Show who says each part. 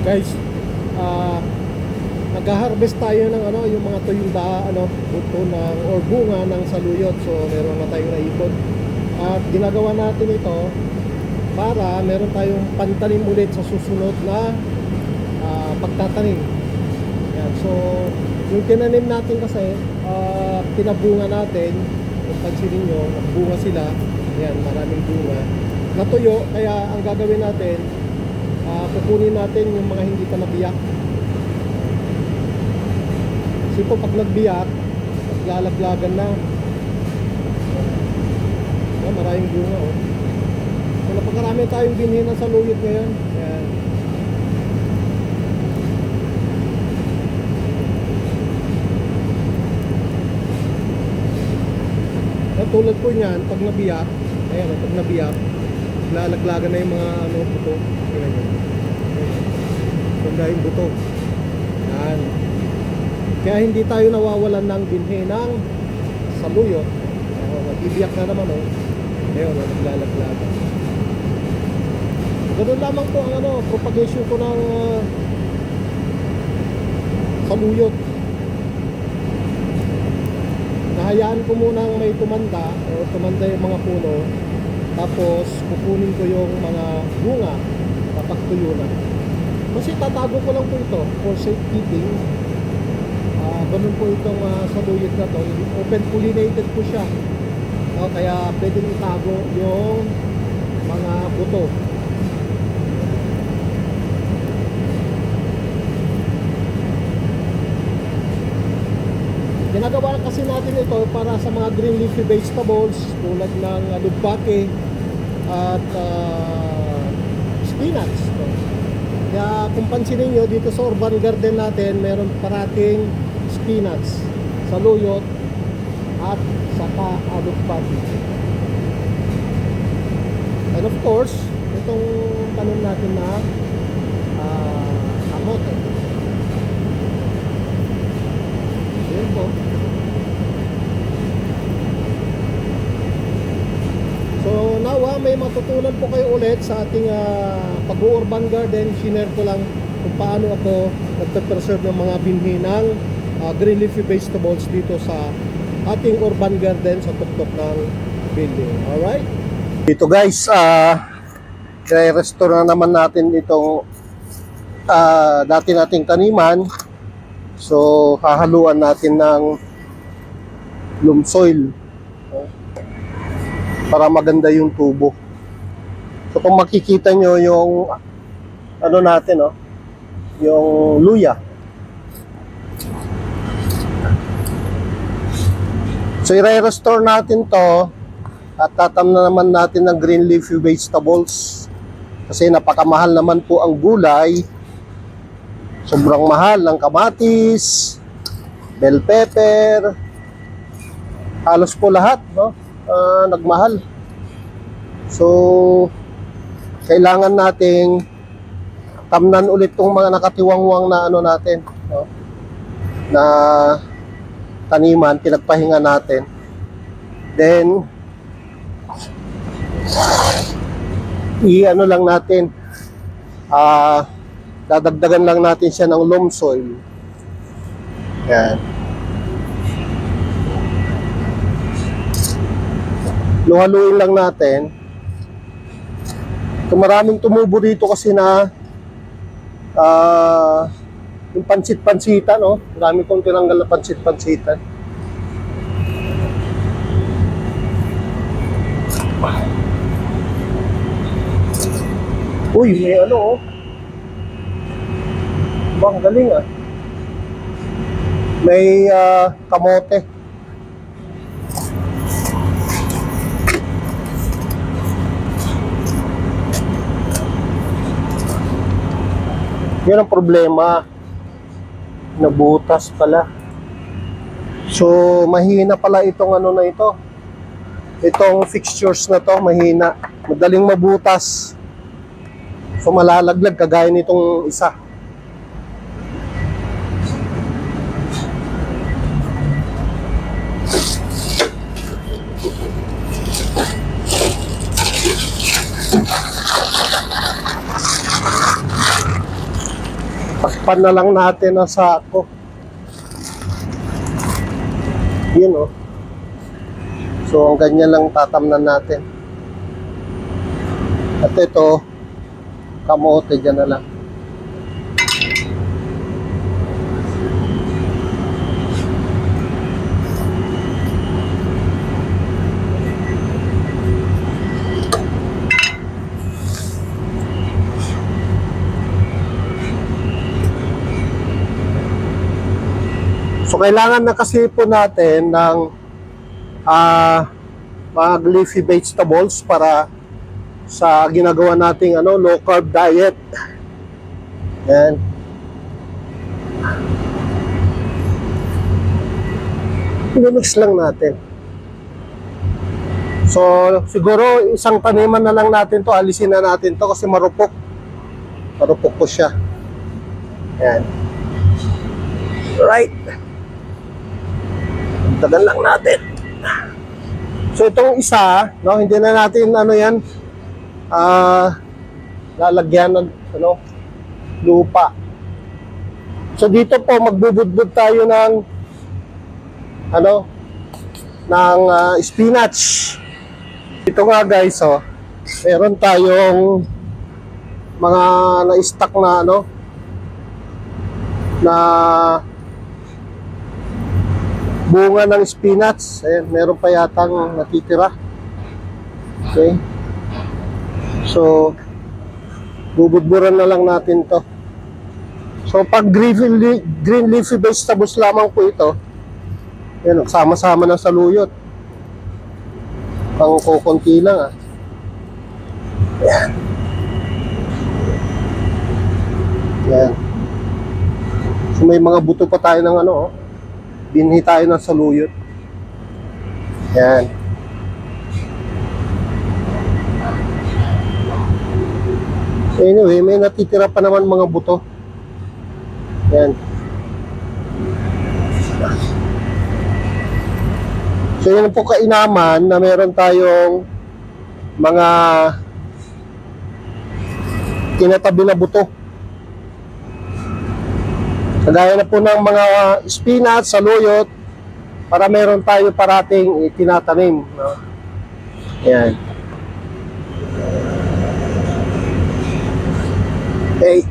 Speaker 1: Guys, nag-harvest tayo ng yung mga tuyong buto ng or bunga ng saluyot. So meron na tayong naipon. At ginagawa natin ito para meron tayong pantanim ulit sa susunod na pagtatanim. Yan. So yung tinanim natin kasi pinabunga natin, kung pansinin nyo, nagbunga sila. Yan, maraming bunga. Natuyo, kaya ang gagawin natin, kukunin natin yung mga hindi pa nabiyak. Kasi po pag nagbiyak, maglalaglagan na. Maraming bunga, oh. So napakarami tayong binhi na saluyot ngayon. Yan. Tulad po niyan, pag nabiyak, ayan, pag nabiyak, lalaglagan na yung mga buto. Ayan, ganda yung buto. Yan. Kaya hindi tayo nawawalan ng binhi ng saluyot. Nag-ibiyak na naman, oh. Ayan, naglalaglagan. Ganun lamang po ang propagation ko ng saluyot. Nahayaan ko munang may tumanda o tumanda yung mga puno, tapos kukunin ko yung mga bunga kapag tuyo na. Kasi tatago ko lang po ito for safekeeping. Ganun po itong saluyot na to, open pollinated po siya. Kaya pwedeng itago yung mga buto. Ginagawa kasi natin ito para sa mga green leafy vegetables tulad ng lubake at spinach. Kaya kung pansinin nyo, dito sa urban garden natin, meron parating spinach, saluyot at saka lubake. And of course, itong tanim natin na kamote. Ayan po. So now may matutunan po kayo ulit sa ating pag-urban garden. Shinare ko lang kung paano ako nagpe-preserve ng mga binhi ng green leafy vegetables dito sa ating urban garden sa tuktok ng building. Alright? Dito guys, i-restore na naman natin itong dati nating taniman. So hahaluan natin ng loam soil para maganda yung tubo. So kung makikita nyo yung natin, yung luya. So i-restore natin to at tatam na naman natin ng green leafy vegetables kasi napakamahal naman po ang gulay. Sobrang mahal ng kamatis, bell pepper, halos po lahat, nagmahal. So kailangan nating tamnan ulit tong mga nakatiwangwang na natin, na taniman, pinagpahinga natin. Then lang natin, dadagdagan lang natin siya ng loam soil. Yan. Luhaluin lang natin. So maraming tumubo dito kasi na yung pansit-pansitan, marami kong tinanggal na pansit-pansitan. Uy, may bang galing may kamote. Yan ang problema, nabutas pala. So mahina pala itong na ito, itong fixtures na to, mahina, madaling mabutas. So malalaglag kagaya nitong isa. Takpan na lang natin ang sako. Yun oh. So ang ganyan lang tatamnan natin. At ito, kamote dyan na lang. So kailangan na kasi po natin ng mga leafy vegetables para sa ginagawa nating low carb diet. Yan. I-mix lang natin. So siguro isang taniman na lang natin to, alisin na natin to kasi marupok. Marupok po siya. Yan. Right. Tagal lang natin. So itong isa, no, hindi na natin yan, lalagyan ng lupa. So dito po magbubudbud tayo ng spinach. Ito nga guys, meron tayong mga na-stock na na bunga ng spinach. Ayan, meron pa yatang natitira. Okay. So, bubudburan na lang natin to. So, pag green leafy vegetables lamang po ito, yan, sama-sama na sa luyot. Pang kukunti lang Yan. Yan. So, may mga buto pa tayo ng binhi tayo ng saluyot. Yan. Anyway, may natitira pa naman mga buto. Yan. So yun po kainaman na meron tayong mga tinatabi na buto. Kagaya na po ng mga spinach, saluyot, para meron tayo parating itinatanim. No? Yan. Okay.